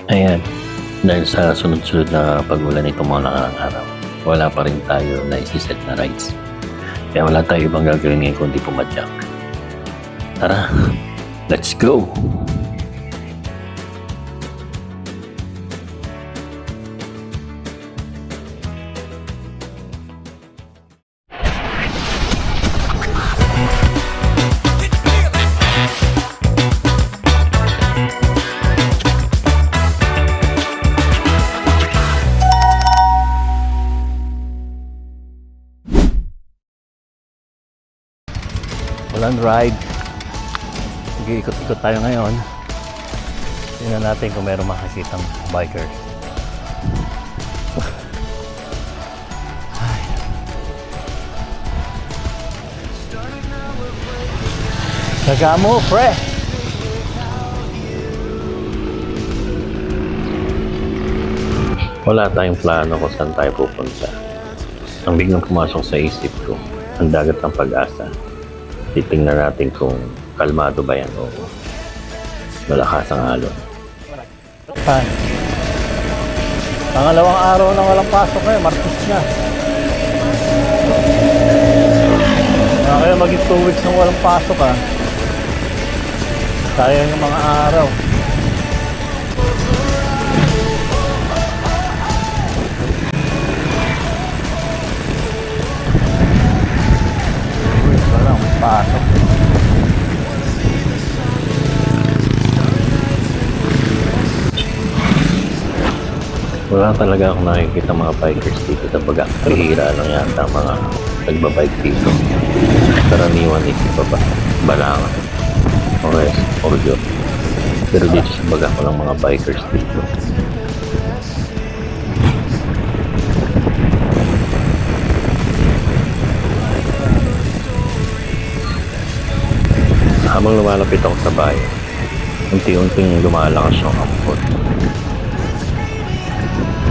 Ayan, dahil sa sunod-sunod na pag-ulan itong mga nakaraang araw, wala pa rin tayo na isiset na rides. Kaya wala tayo ibang gagawin ngayon kundi pumadyak. Tara, let's go! Walang ride. Sige, ikot-ikot tayo ngayon. Tingnan natin kung meron makakitang bikers. Ay. Taga mo, pre! Wala tayong plano kung saan tayo pupunta. Ang biglang pumasok sa isip ko, ang dagat ng Pag-asa. Titingnan natin kung kalmado ba yan o malakas ang alon. Pangalawang araw na walang pasok ngayon, Martes na. Kaya maging 2 weeks nang walang pasok ha. Sayang yung mga araw. Pasok. Wala talaga akong nakikita mga bikers dito sa Baga. Bihira lang yata mga nagbabike dito. Karaniwan ito pa ba? Balangan. Okay, audio. Pero dito sa Baga walang mga bikers dito. Habang lumalapit ako sa bayan, unti-unting lumalakas yung ampon.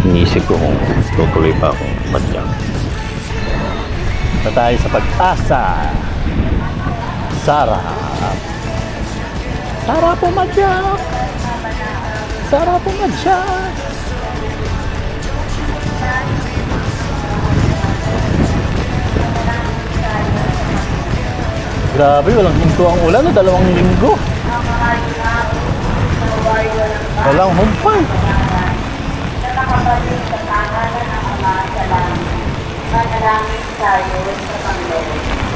Iniisip ko kung tutuloy pa akong madyak. Na tayo sa Pag-asa. Sarap. Sarap po madyak. Sarap po madyak. Grabe, walang hinto ang ulan o 2 linggo. Walang humpay.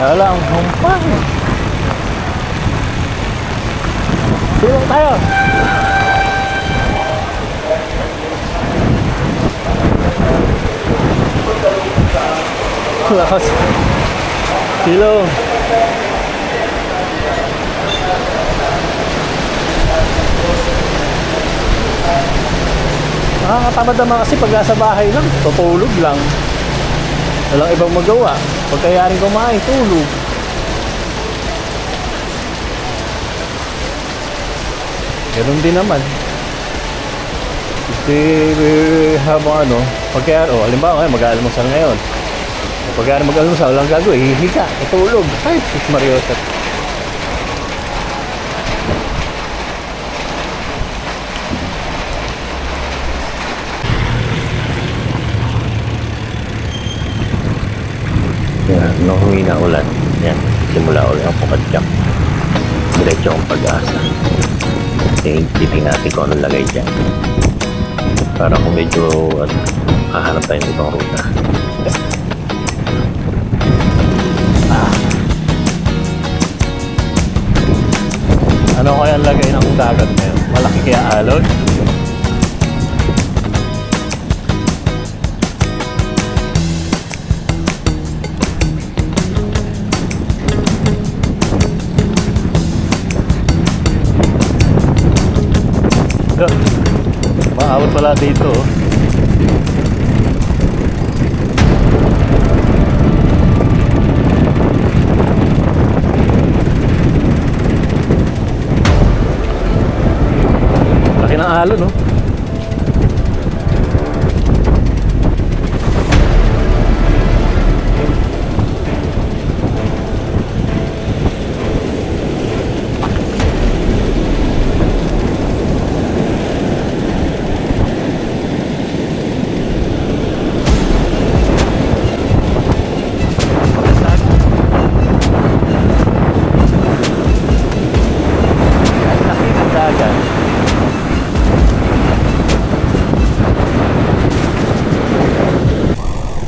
Walang humpay. Tulong tayo. Lakas. Silong. Nakakatamad naman kasi pag nasa bahay lang, tutulog lang. Walang ibang magawa. Pagkayaring kumain, tulog. Ganun din naman. Kasi habang halimbawa mag-aalmusal ngayon. Pagkayaring mag-aalmusal, walang gagawin, hihiga, tutulog. Ay, Mariosat. Nung humina ulan, yan, simula ulit ang pumadyak. Diretso ang Pag-asa. Titingnan natin kung anong lagay dyan. Para kung medyo hahanap tayo ng ibang ruta. Ano kaya ang lagay ng dagat ngayon? Malaki kaya alon? Maawat pala dito. Laki ng alon, no?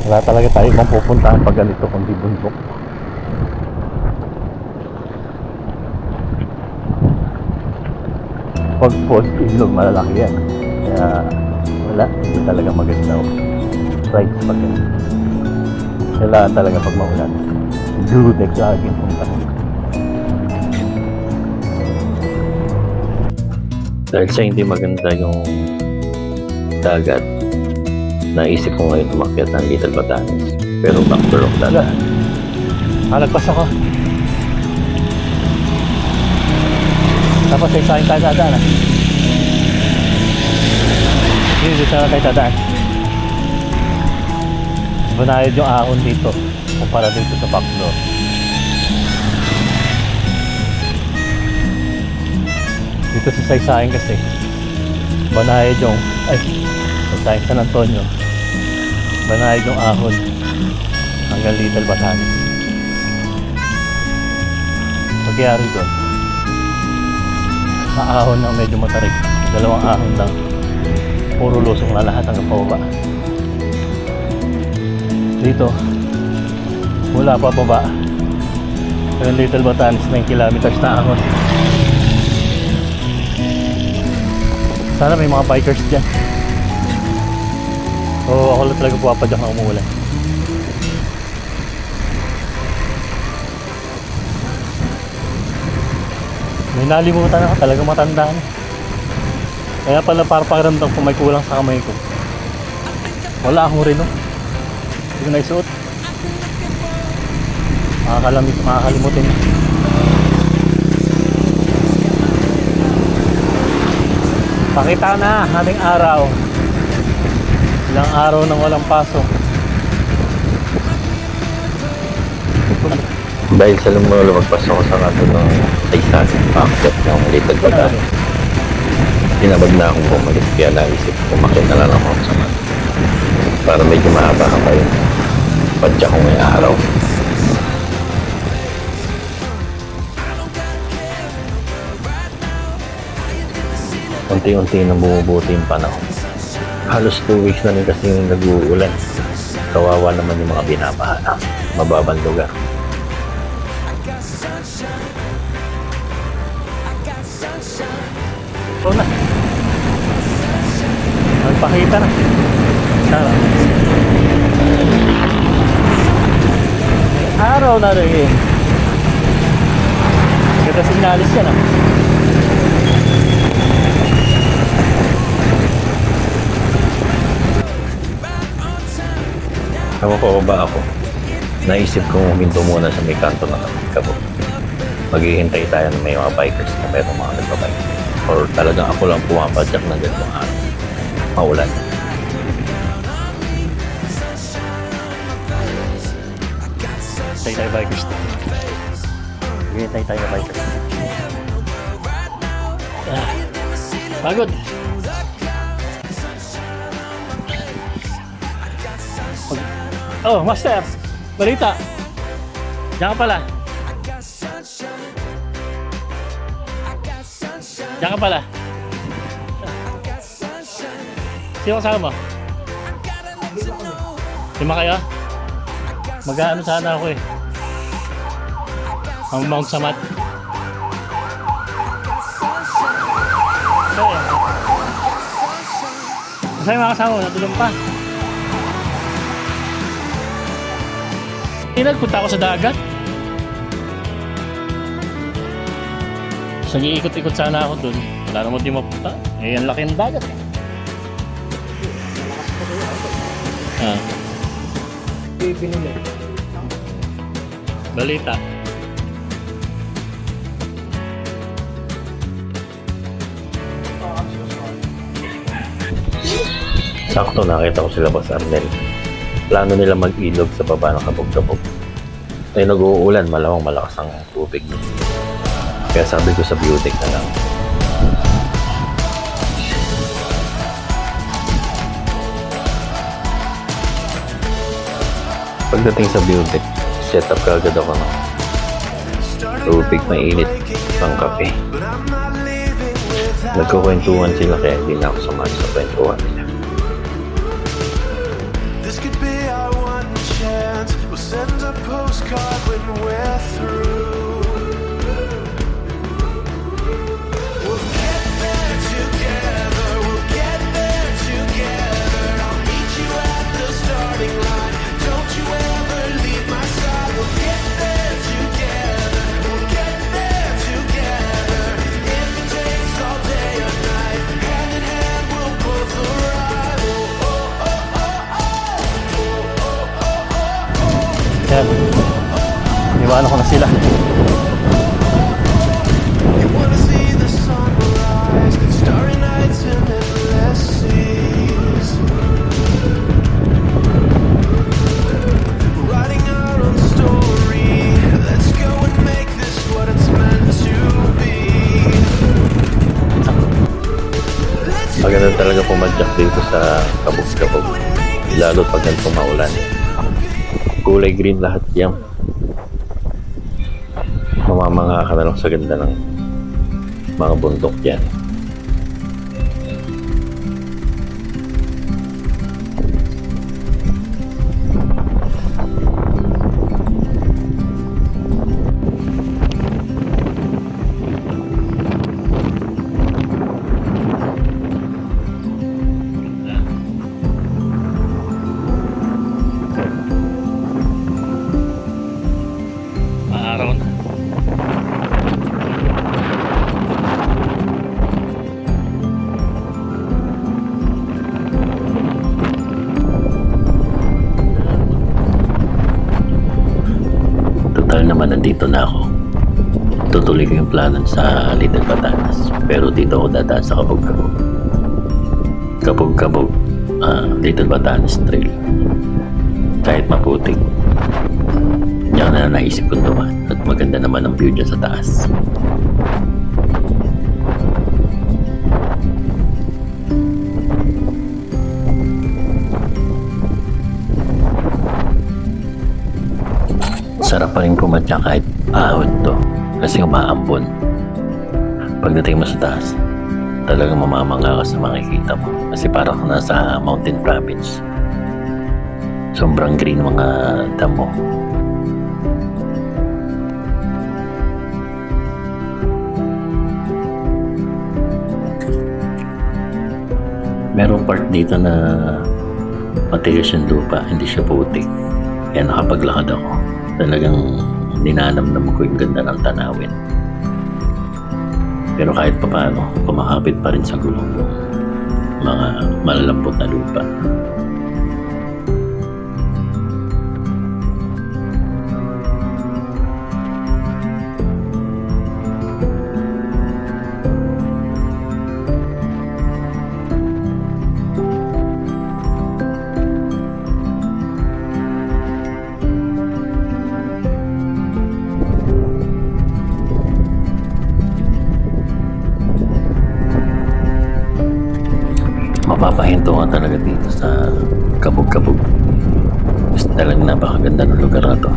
Wala talaga tayo ibang pupuntahan pag ganito kundi bundok. Pag falls ilog malalaki yan. Kaya wala, hindi talaga maganda. Rides pag yan. Kailangan talaga pag maulan. Dudex lagi yung puntahan. Dahil sa hindi maganda yung dagat, naisip ko ngayon umakyat ng Little Batanes. Pero back to rock talaga. Nagpas ako. Tapos sa isang tayo dadaan. Dito na tayo dadaan. Banayad yung ahon dito kumpara dito sa Paclo. Dito sa Saysayin kasi banayad yung Saysayin San Antonio, banayad yung ahon hanggang Little Batanes. Magyari doon sa ahon na medyo matarik, dalawang ahon lang, puro lusong na lahat hanggang pababa. Dito wala pa baba hanggang Little Batanes, 9 kilometers na ahon. Sana may mga bikers dyan. Oo, ako lang talaga puwapadyak na umuulan. May nalimutan ako, talaga matanda na. Kaya pala para pakiramdam ko may kulang sa kamay ko. Wala akong rin, no? Hindi ko naisuot. Makakalimutin. Pakita na aming araw. Ilang araw nang walang pasok. Dahil sa lumagpas ako sa kanto ng Saysayin, paakyat ng Little Batanes. Tinabad na akong bumalik, kaya naisip kumakit na lang ako sa kanto. Para medyo mahaba-haba yung padya ko ngayong araw. Unti-unti nang bumubuti yung panahon. Halos 2 weeks na rin kasi yung nag-uulan. Kawawa naman yung mga binabaha na mababang lugar. Ito na. Nagpakita na. Sana. Araw na rin. Ganda signalis yan ah. Ewan ko ba ako, naisip kong huminto muna sa may kanto ng Kabog. Maghihintay tayo ng may mga bikers na merong mga nagbabike. Or talagang ako lang pumapadyak ng ganitong araw. Maulan. Hintay tayo bikers. Maghihintay tayo ng bikers. Pagod! Oh, Master! Balita! Diyan ka pala. Diyan ka pala. Sino kasama mo? 5 kayo? Mag-aano sana ako eh. Ang Mount Samat. Kasi mga kasama mo, natulong pa. Nagpunta ako sa dagat. So, nag-iikot-ikot sana ako dun. Wala naman di mapunta. Eh, ang laki ng dagat. Balita. Sakto nakita ko sila Boss Arnel. Plano nila mag-ilog sa baba ng Kabog-Kabog. Ay nag-uulan, malamang malakas ang tubig. Kaya sabi ko sa Beautech na lang. Pagdating sa Beautech, set up kaagad ako ng tubig mainit pang kape. Nagkukwentuhan sila kaya hindi na ako sumali sa kwentuhan nila. postcard when we're through. We'll get there together, we'll get there together. I'll meet you at the starting line. Don't you ever leave my side. We'll get there together, we'll get there together. If it takes all day or night, hand in hand we'll both arrive. Oh, oh, oh, oh, oh. Oh, oh, oh, oh, oh. Yan. Iwanan ko na sila. You wanna see the sunrise, starry nights and endless seas. Writing our own story, let's go and make this what it's meant to be. Let's Maganda talaga pumadyak dito sa kabog-kabog. Lalo pag ganito maulan. Kulay green lahat yan. Mamamanga ka na lang sa ganda ng mga bundok yan. Maaraw na. Total naman nandito na ako. Tutuloy ko yung plano sa Little Batanes. Pero dito ako dadaan sa Kabog-Kabog. Kabog-Kabog, Little Batanes Trail. Kahit maputik. Diyan na naisip ko dumaan. At maganda naman ang view dyan sa taas. Sarap pa rin pumadya kahit ahon to. Kasi umaambon. Pagdating mo sa taas, talagang mamamanga ka sa makikita mo. Kasi parang nasa mountain province. Sobrang green mga damo. Merong part dito na matigas yung lupa, hindi siya putik. Kaya nakapaglakad ako. Talagang ninanamnam ko yung ganda ng tanawin. Pero kahit pa paano, kumakapit pa rin sa gulong yung mga malalambot na lupa. Mapapahinto ka talaga dito sa Kabog-Kabog. Kasi talagang napakaganda ng lugar na to.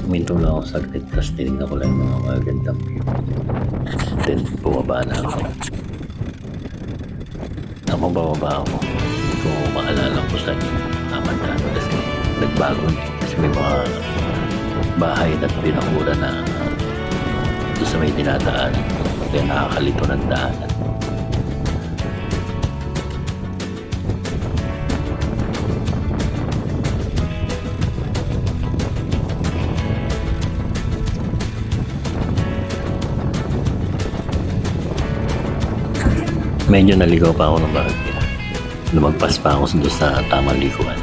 Minto lang ako saglit, tapos tinignan ko lang yung mga magagandang view. Then bumaba na ako. Bababa ako. Hindi ko maalala ko sa tama na kasi nagbago na eh. Kasi may mga bahay na pinakura na doon sa may dinadaan. Kaya nakakalito ng daanan. Medyo naligaw pa ako ng bahagya. Lumagpas pa ako doon sa tamang likuan.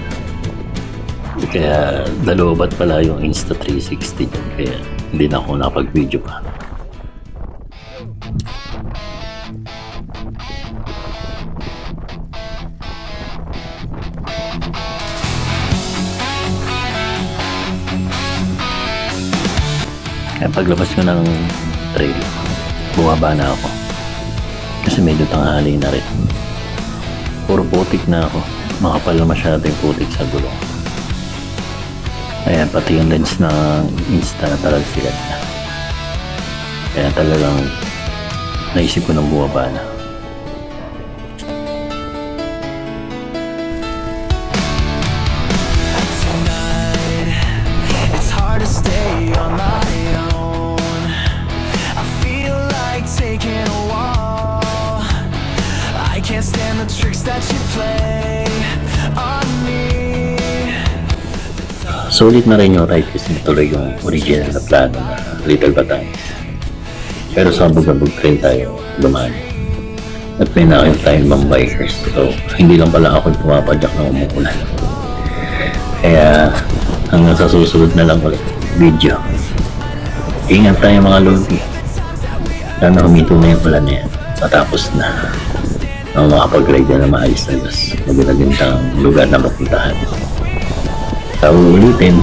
Kaya dalobat pala yung Insta360 dyan. Kaya hindi na ako nakapag-video pa. Kaya paglabas ko ng trail, bumaba na ako. Kasi medyo tanghali na rin. Puro putik na ako. Makapal na masyado yung putik sa gulong. Ayan, pati yung lens ng Insta na talagsigan na. Kaya talagang naisip ko ng buwaba na. It's hard to stay on my own. I feel like taking a walk. I can't stand the tricks that you play on me. Sulit na rin yung ride kasi tuloy yung original na plano na Little Batangas. Pero sabog-abog train tayo dumaan. At may nakayong tayong mga bikers. So, hindi lang pala ako pumapadyak na umuulan. Kaya, hanggang sa susunod na lang ulit video. Ingat tayo mga lodi. Sana humito na yung ulan na yan. Matapos na ang makapag-ride na maayos na mas magandang lugar na mapuntahan. Sa uulitin,